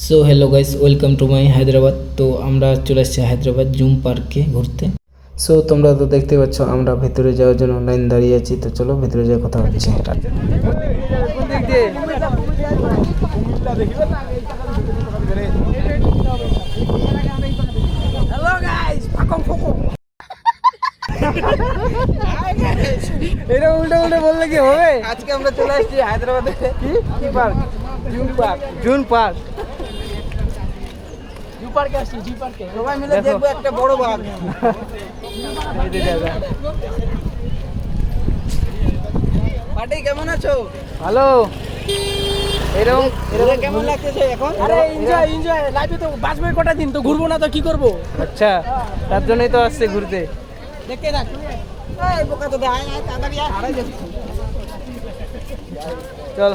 So hello guys, welcome to my Hyderabad. তো আমরা চলে এসেছি হায়দ্রাবাদ জুম পার্কে ঘুরতে। সো তোমরা তো দেখতে পাচ্ছ আমরা ভেতরে যাওয়ার জন্য লাইন দাঁড়িয়ে আছি। তো চলো ভেতরে যাওয়ার কথা হচ্ছে। হ্যালো গাইস, ফাকম ফকম। এটা উল্টো উল্টো বললে কি হবে? আজকে আমরা চলে আসছি হায়দ্রাবাদে। কি park? Zoo park. Zoo park. Zoo পার্কে আসছি, জি পার্কে। সবাই মিলে দেখবো একটা বড় বাঘ। এই যে জায়গা। পার্টি কেমন আছো? ভালো। এরকম কেমন লাগতেছে এখন? আরে এনজয় এনজয়। লাইফে তো বাঁচবে কটা দিন, তো ঘুরবো না তো কি করবো? আচ্ছা, তার জন্যই তো আসছে ঘুরতে। দেখে রাখ। এই বোকা তো আয় আয় তাড়াতাড়ি আয়। চল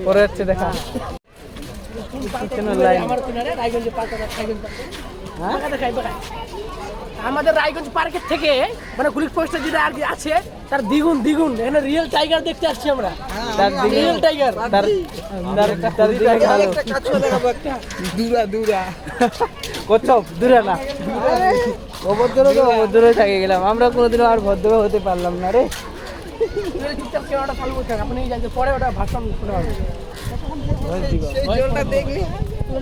পরে হচ্ছে দেখা। আমাদের রায়গঞ্জ পার্কের থেকে মানে পুলিশ পোস্টার যেটা আর কি আছে তার দ্বিগুণ দ্বিগুণ এখানে রিয়েল টাইগার দেখতে আসছি আমরা। রিয়েল টাইগার কচ্ছপ দূরে না, অভদ্র তো অভদ্র থেকে গেলাম আমরা, কোনোদিনও আর ভদ্র হতে পারলাম না রে। চুপচাপ কেনাটা চালু করতে হবে, আপনি পরে ওটা ভাষণ শোনা হবে।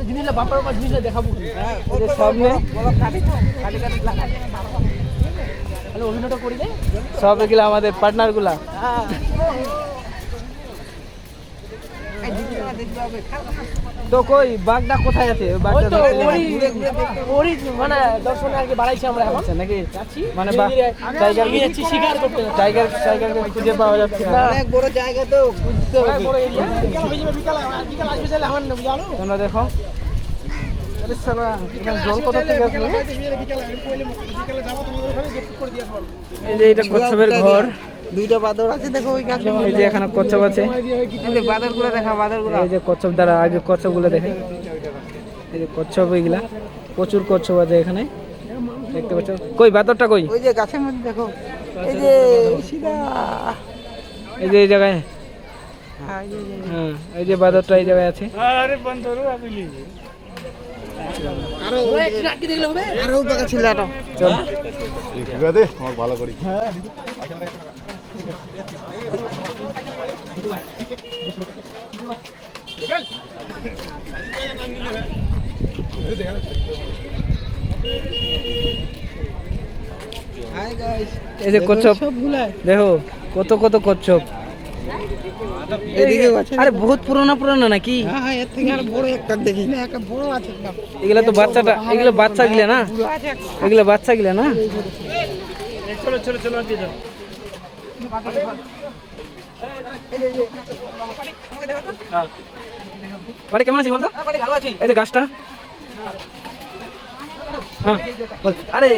জিনিসটা বাপার বাবা জিনিসটা দেখাবো সামনে অভিনয়টা করি দে সব এগুলো আমাদের পার্টনার গুলা। তো কই বাঘটা কোথায় আছে? মানে দর্শনে আর কি বাড়াইছি আমরা এখন নাকি মানে টাইগার শিকার করতে, টাইগার টাইগারকে খুঁজে পাওয়া যাচ্ছে না। অনেক বড় জায়গা তো বুঝতে হবে। তোমরা দেখো জল কোথা থেকে আসবে। এই যে এটা কচ্ছপের ঘর, দুইটা বাদর আছে দেখো ওই গাছে। এই যে এখানে কচ্ছপ আছে, এই যে বাদরগুলো দেখা, বাদরগুলো এই যে কচ্ছপ দ্বারা আগে কচ্ছপগুলো দেখে। এই যে কচ্ছপ, এইগুলা প্রচুর কচ্ছপ আছে এখানে দেখতে পাচ্ছ। কই বাদরটা কই? ওই যে গাছের মধ্যে দেখো, এই যে সিধা এই যে এই জায়গায়। হ্যাঁ এই যে বাদরটা এই জায়গায় আছে। আরে বন্ধুরা আপনি আরো কি দেখলে হবে? আরো বাঁকা ছিল এটা। চল ঠিক আছে, আমার ভালো করি। হ্যাঁ এই যে কচ্ছপ দেখো, কত কত কচ্ছপ। আরে বহুত পুরোনো পুরোনো নাকি? হ্যাঁ এর থেকে আর বড় একটা দেখি না, একটা বড় আছে। এগুলা তো বাচ্চাটা, এগুলো বাচ্চা গিলা না, এগুলো বাচ্চা গিলা না। চলো চলো চলো আজকে যাও। বাড়ি কেমন আছিস বলতো? ভালো আছি। এই যে গাছটা, হ্যাঁ আরে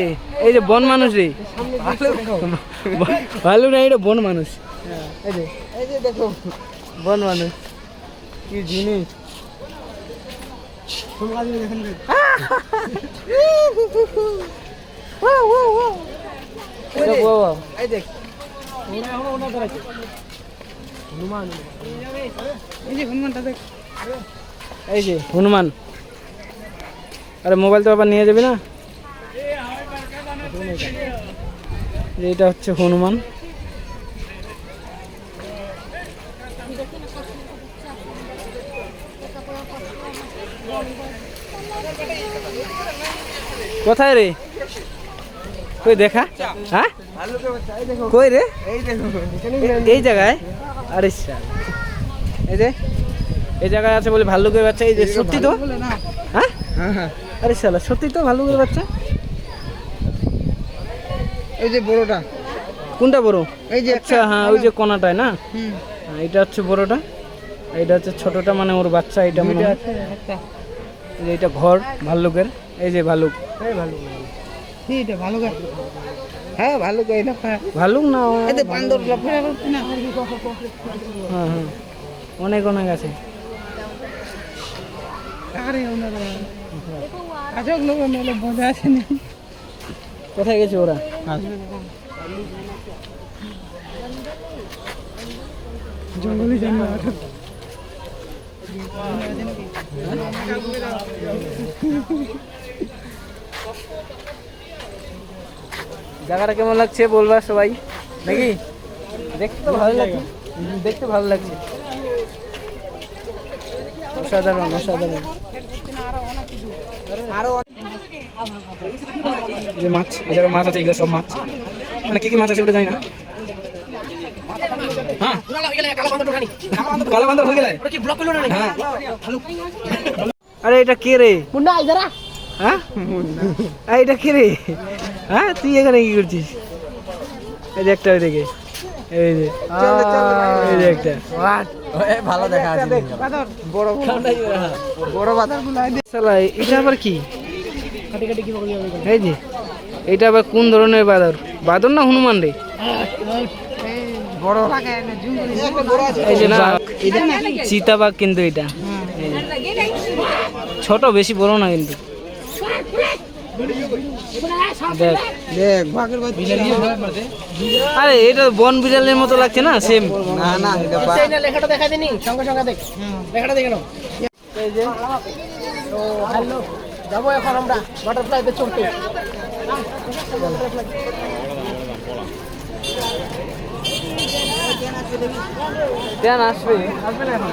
এই যে বন মানুষ রে, ভালো না, এটা বন মানুষ। এই যে দেখো বন মানুষ কি জিনিস। এই যে হনুমান। আরে মোবাইল তো আবার নিয়ে যাবি না। এটা হচ্ছে হনুমান। কোথায় রে? কই দেখা? হ্যাঁ কই রে? এই জায়গায়? আরে এই যে এই জায়গায় আছে বলে ভাল্লুকের বাচ্চা। এই যে সত্যি তো? হ্যাঁ আরে শালা সত্যি তো ভাল্লুকের বাচ্চা। এই যে বড়টা, কোনটা বড়? এই যে আচ্ছা হ্যাঁ ওই যে কোনাটায় না। হ্যাঁ এটা হচ্ছে বড়টা, এটা হচ্ছে ছোটটা, মানে ওর বাচ্চা। এটা মনে হয় এটা ঘর ভাল্লুকের। এই যে ভাল্লুক, ভাল্লুক হ্যাঁ ভাল্লুক, ভাল্লুক না এটা বান্দর না। হ্যাঁ হ্যাঁ অনেক অনেক আছে। কোথায় গেছে ওরা? জঙ্গলি জানোয়ার। জায়গাটা কেমন লাগছে বলবা সবাই নাকি? দেখতে তো ভালো লাগছে, দেখতে ভালো লাগছে, অসাধারণ অসাধারণ। যে মাছ, এখানে মাছ আছে, এগুলো সব মাছ, মানে কি কি মাছ আছে ওটা জানি না। হ্যাঁ কালো বান্দর হয়ে গেলে হ্যাঁ। আরে এটা কে রে? মুন্না ইধারা। হ্যাঁ আরে এটা কে রে? হ্যাঁ তুই এখানে কি করছিস? এই যে একটা ওইদিকে, এই যে এই যে একটা ভালো দেখা আছে বড় বড় বাদর গুলো। শালা এটা আবার কি? এই যে এটা আবার কোন ধরনের বাদর? বাদর না হনুমান রে? বড় এই যে বাঘ, চিতাবাঘ কিন্তু এটা ছোট, বেশি বড় না কিন্তু। দেখ দেখ বাঘের বাচ্চা। আরে এটা বন বিড়ালের মতো লাগছে না? সেম না না এটা লেখাটা দেখা দিনি, সঙ্গে সঙ্গে দেখ, লেখাটা দেখে নাও। এই যে তো হ্যালো, যাবো এখন আমরা বাটারফ্লাইতে চড়তে। ট্রেন আসবে, আসবে না এখন,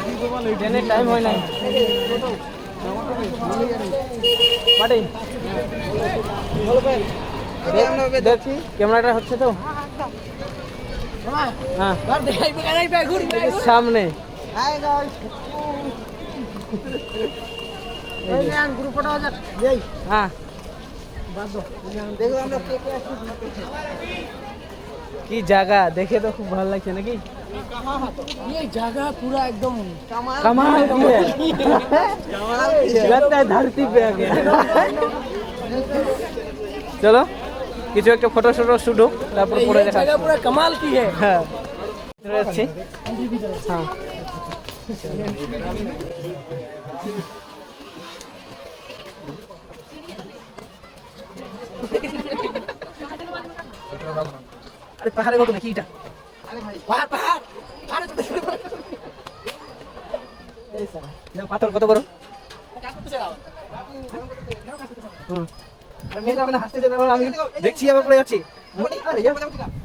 ট্রেনের টাইম হয় নাই। পাটি দেখছি ক্যামেরাটা হচ্ছে তো হ্যাঁ সামনে। হ্যাঁ কি জায়গা, দেখে তো খুব ভালো লাগছে নাকি? ये जगह पूरा एकदम कमाल की है, लगता है धरती पे आ गया। चलो কিছু একটা ফটো শটো শুট হোক, তারপর পরে দেখা। जगह पूरा कमाल की है। হ্যাঁ চলে যাচ্ছি। হ্যাঁ আরে পাহাড়ের মতো নাকি এটা? पहाड़ पहाड़ পাথর কত বড়? আমি দেখছি আবার পড়ে যাচ্ছি।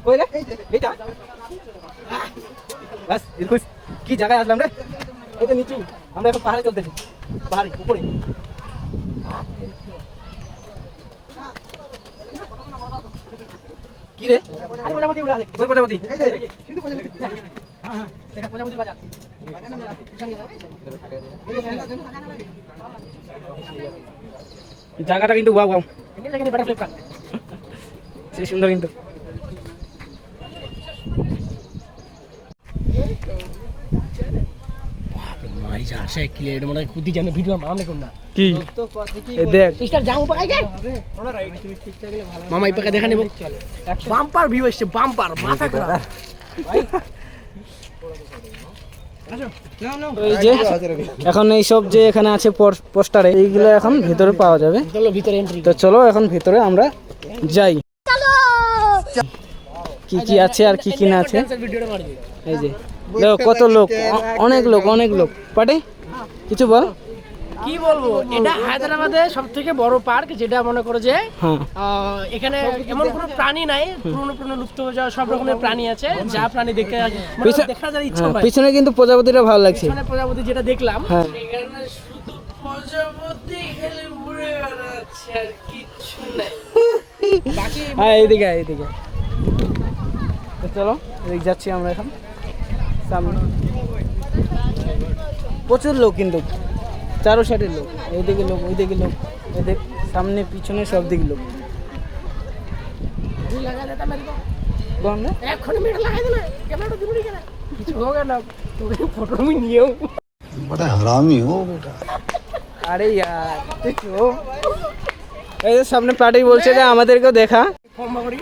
কই রে? এইটা বাস এরকম কি জায়গায় আসলাম রে? এটা নিচু, আমরা এখন পাহাড়ে চলতেছি, পাহাড়ে উপরে। কি রে? প্রজাপতি উড়া, প্রজাপতি প্রজাপতি বাজার। জায়গাটা কিন্তু ওয়াও ওয়াও, সেই সুন্দর কিন্তু। मारी जा से क्लियर মানে খুদি জানে ভিডিও মামলে কোন না কি এই দেখ সিস্টার যাও পাকাই যায় মামা এই পাকা দেখা নেব। বাম্পার ভিউ আসছে, বাম্পার মাথা খারাপ। এই যে এখন এই সব যে এখানে আছে পোস্টারে, এইগুলো এখন ভিতরে পাওয়া যাবে। চলো ভিতরে এন্ট্রি। তো চলো এখন ভিতরে আমরা যাই, কি কি আছে আর কি কি না আছে। ভিডিওটা মার দে। এই যে দেখো কত লোক, অনেক লোক অনেক লোক। পাটে কিছু বল। কি বলবো, এটা হায়দ্রাবাদের সবথেকে বড় পার্ক, যেটা মনে করো যে হ্যাঁ এখানে এমন কোনো প্রাণী নাই, পুরনো পুরনো লুপ্ত হয়ে যাওয়া সব রকমের প্রাণী আছে, যা প্রাণী দেখতে দেখার যার ইচ্ছা হয়। পিছনে কিন্তু প্রজাপতিটা ভালো লাগছে। মানে প্রজাপতি যেটা দেখলাম, হ্যাঁ এখানে শুধু প্রজাপতি খেলে উড়ে বেড়াচ্ছে আর কিচ্ছু নাই। বাকি হ্যাঁ এইদিকে এইদিকে। তো চলো এদিকে যাচ্ছি আমরা এখন সামনে। প্রচুর লোক কিন্তু, চারো সাইডের লোক, এইদিকে লোক ওইদিকে লোক, এদের সামনে পিছনে সব দিকে লোক। লাগা দেতা মেরে তো কোন রে? এখনই মেরে লাগাই দিলে ক্যামেরাটা দিবি কেন? কিছু হবে না, তোকে ফটো আমি নিয়েও। बड़ा हरामी हो बेटा। আরে यार দেখো এই যে সামনে পার্টি বলছে যে আমাদেরকেও দেখা। ফর্মা করি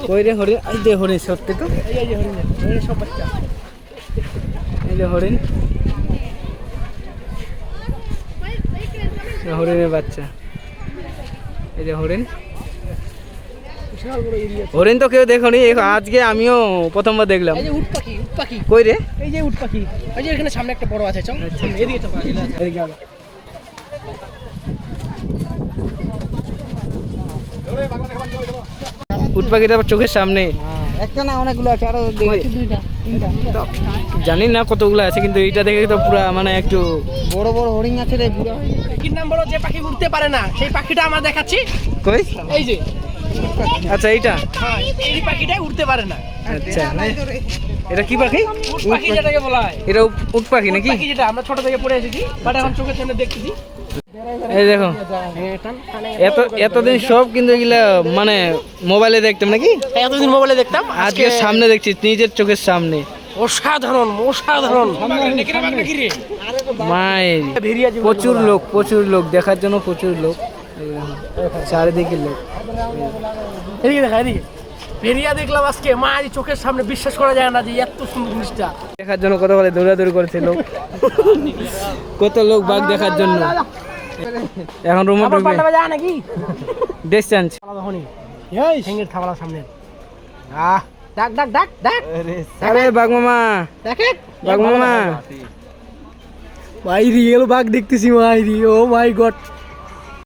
কই রে হরিণ? এই যে হরিণ, সত্যি তো এই যে হরিণ, হরিণ সব বাচ্চা। এই যে হরিণ, হরিণের বাচ্চা। এই যে হরিণ বিশাল বড় এরিয়া। হরিণ তো কেউ দেখোনি, আজকে আমিও প্রথমবার দেখলাম। এই যে উট পাখি, উট পাখি, কই রে? এই যে উট পাখি, এই যে এখানে সামনে একটা বড় আছে, চল এদিকে চল, এদিকে আলো। উট পাখিটা আবার চোখের সামনে। একটা না অনেকগুলো আছে, আরো জানি না কতগুলো আছে, কিন্তু এইটা দেখে তো পুরা মানে একটু বড় বড় হরিণ আছে রে, বুড়া হয়ে গেছে। কি নাম বলো, যে পাখি উঠতে পারে না সেই পাখিটা আমরা দেখাচ্ছি। কই? এই যে, আচ্ছা এইটা, হ্যাঁ এই পাখিটাই উঠতে পারে না। আচ্ছা এটা কি পাখি? উট পাখি যেটাকে বলা হয়, এটা উট পাখি নাকি? পাখি যেটা আমরা ছোট থেকে পড়ে এসেছি, বাট এখন চোখের সামনে দেখতেছি। এই দেখো, এতদিন সব কিন্তু এগুলা মানে মোবাইলে দেখতাম নাকি, এতদিন মোবাইলে দেখতাম, আজকে সামনে দেখছি নিজের চোখের সামনে। অসাধারণ অসাধারণ। মায়ের প্রচুর লোক দেখার জন্য, প্রচুর লোক, চারিদিকে লোক। এদিকে দেখা, এদিকে ভেরিয়া দেখলাম আজকে, মা এই চোখের সামনে, বিশ্বাস করা যায় না যে এত সুন্দর জিনিসটা। দেখার জন্য কত বলে দৌড়াদৌড়ি করেছে লোক, কত লোক বাঘ দেখার জন্য। এখন রুমে আবার ঢুকবে, পাল্টাবে যায় নাকি? Dress change. তখনই ঠেঙ্গের থাবলা সামনে, ডাক ডাক ডাক ডাক, আরে বাঘ মামা, দেখে বাঘ মামা, ভাই রিয়েল বাঘ দেখতেছি, ভাই ও মাই গড।